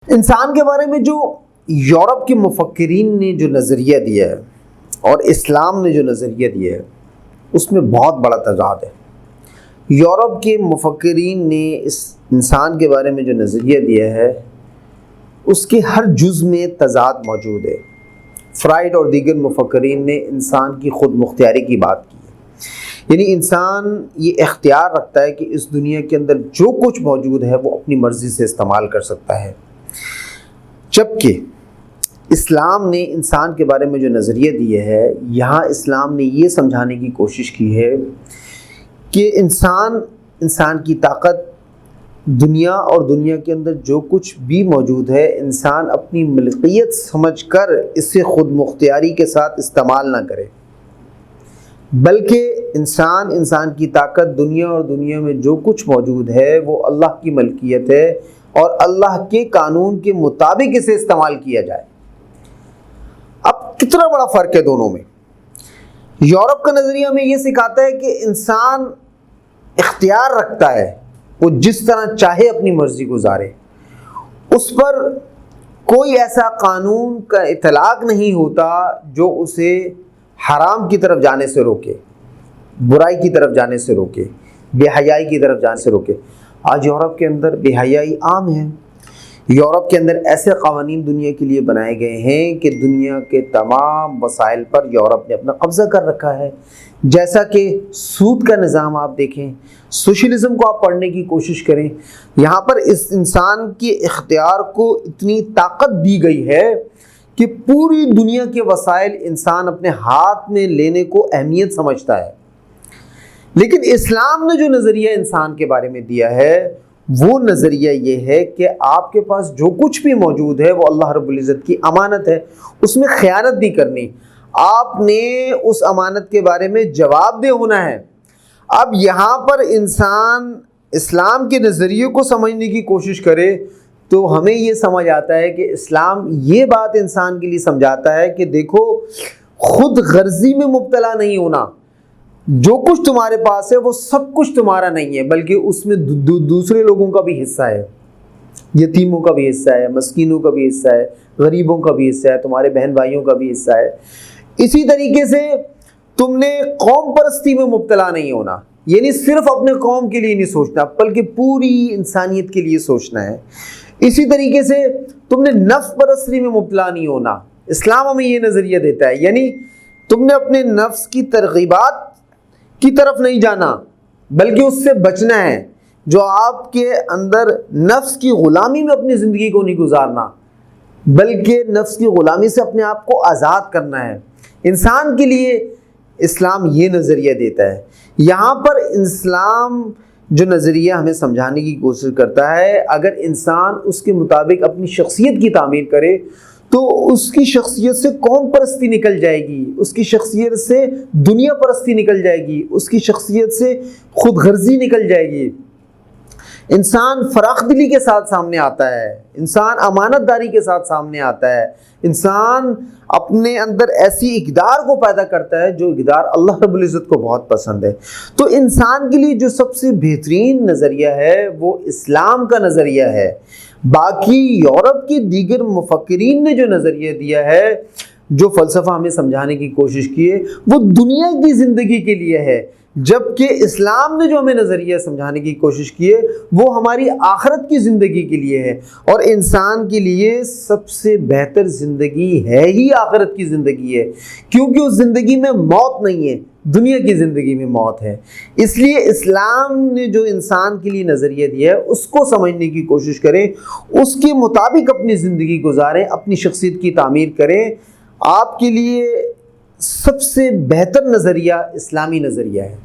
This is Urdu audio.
انسان کے بارے میں جو یورپ کے مفکرین نے جو نظریہ دیا ہے اور اسلام نے جو نظریہ دیا ہے اس میں بہت بڑا تضاد ہے۔ یورپ کے مفکرین نے اس انسان کے بارے میں جو نظریہ دیا ہے اس کے ہر جز میں تضاد موجود ہے۔ فرائڈ اور دیگر مفکرین نے انسان کی خود مختاری کی بات کی ہے، یعنی انسان یہ اختیار رکھتا ہے کہ اس دنیا کے اندر جو کچھ موجود ہے وہ اپنی مرضی سے استعمال کر سکتا ہے، جبکہ اسلام نے انسان کے بارے میں جو نظریہ دیا ہے یہاں اسلام نے یہ سمجھانے کی کوشش کی ہے کہ انسان کی طاقت دنیا اور دنیا کے اندر جو کچھ بھی موجود ہے انسان اپنی ملکیت سمجھ کر اسے خود مختاری کے ساتھ استعمال نہ کرے، بلکہ انسان کی طاقت دنیا اور دنیا میں جو کچھ موجود ہے وہ اللہ کی ملکیت ہے اور اللہ کے قانون کے مطابق اسے استعمال کیا جائے۔ اب کتنا بڑا فرق ہے دونوں میں۔ یورپ کا نظریہ ہمیں یہ سکھاتا ہے کہ انسان اختیار رکھتا ہے، وہ جس طرح چاہے اپنی مرضی گزارے، اس پر کوئی ایسا قانون کا اطلاق نہیں ہوتا جو اسے حرام کی طرف جانے سے روکے، برائی کی طرف جانے سے روکے، بے حیائی کی طرف جانے سے روکے۔ آج یورپ کے اندر بے حیائی عام ہے۔ یورپ کے اندر ایسے قوانین دنیا کے لیے بنائے گئے ہیں کہ دنیا کے تمام وسائل پر یورپ نے اپنا قبضہ کر رکھا ہے، جیسا کہ سود کا نظام آپ دیکھیں، سوشلزم کو آپ پڑھنے کی کوشش کریں، یہاں پر اس انسان کے اختیار کو اتنی طاقت دی گئی ہے کہ پوری دنیا کے وسائل انسان اپنے ہاتھ میں لینے کو اہمیت سمجھتا ہے۔ لیکن اسلام نے جو نظریہ انسان کے بارے میں دیا ہے وہ نظریہ یہ ہے کہ آپ کے پاس جو کچھ بھی موجود ہے وہ اللہ رب العزت کی امانت ہے، اس میں خیانت نہیں کرنی، آپ نے اس امانت کے بارے میں جواب دہ ہونا ہے۔ اب یہاں پر انسان اسلام کے نظریے کو سمجھنے کی کوشش کرے تو ہمیں یہ سمجھ آتا ہے کہ اسلام یہ بات انسان کے لیے سمجھاتا ہے کہ دیکھو، خود غرضی میں مبتلا نہیں ہونا، جو کچھ تمہارے پاس ہے وہ سب کچھ تمہارا نہیں ہے، بلکہ اس میں دوسرے لوگوں کا بھی حصہ ہے، یتیموں کا بھی حصہ ہے، مسکینوں کا بھی حصہ ہے، غریبوں کا بھی حصہ ہے، تمہارے بہن بھائیوں کا بھی حصہ ہے۔ اسی طریقے سے تم نے قوم پرستی میں مبتلا نہیں ہونا، یعنی صرف اپنے قوم کے لیے نہیں سوچنا بلکہ پوری انسانیت کے لیے سوچنا ہے۔ اسی طریقے سے تم نے نفس پرستی میں مبتلا نہیں ہونا، اسلام ہمیں یہ نظریہ دیتا ہے، یعنی تم نے اپنے نفس کی ترغیبات کی طرف نہیں جانا بلکہ اس سے بچنا ہے، جو آپ کے اندر نفس کی غلامی میں اپنی زندگی کو نہیں گزارنا بلکہ نفس کی غلامی سے اپنے آپ کو آزاد کرنا ہے۔ انسان کے لیے اسلام یہ نظریہ دیتا ہے۔ یہاں پر اسلام جو نظریہ ہمیں سمجھانے کی کوشش کرتا ہے، اگر انسان اس کے مطابق اپنی شخصیت کی تعمیر کرے تو اس کی شخصیت سے قوم پرستی نکل جائے گی، اس کی شخصیت سے دنیا پرستی نکل جائے گی، اس کی شخصیت سے خود غرضی نکل جائے گی۔ انسان فراخ دلی کے ساتھ سامنے آتا ہے، انسان امانت داری کے ساتھ سامنے آتا ہے، انسان اپنے اندر ایسی اقدار کو پیدا کرتا ہے جو اقدار اللہ رب العزت کو بہت پسند ہے۔ تو انسان کے لیے جو سب سے بہترین نظریہ ہے وہ اسلام کا نظریہ ہے۔ باقی یورپ کے دیگر مفکرین نے جو نظریہ دیا ہے، جو فلسفہ ہمیں سمجھانے کی کوشش کی ہے، وہ دنیا کی زندگی کے لیے ہے، جبکہ اسلام نے جو ہمیں نظریہ سمجھانے کی کوشش کی ہے وہ ہماری آخرت کی زندگی کے لیے ہے، اور انسان کے لیے سب سے بہتر زندگی ہے ہی آخرت کی زندگی ہے، کیونکہ اس زندگی میں موت نہیں ہے، دنیا کی زندگی میں موت ہے۔ اس لیے اسلام نے جو انسان کے لیے نظریہ دیا ہے اس کو سمجھنے کی کوشش کریں، اس کے مطابق اپنی زندگی گزاریں، اپنی شخصیت کی تعمیر کریں۔ آپ کے لیے سب سے بہتر نظریہ اسلامی نظریہ ہے۔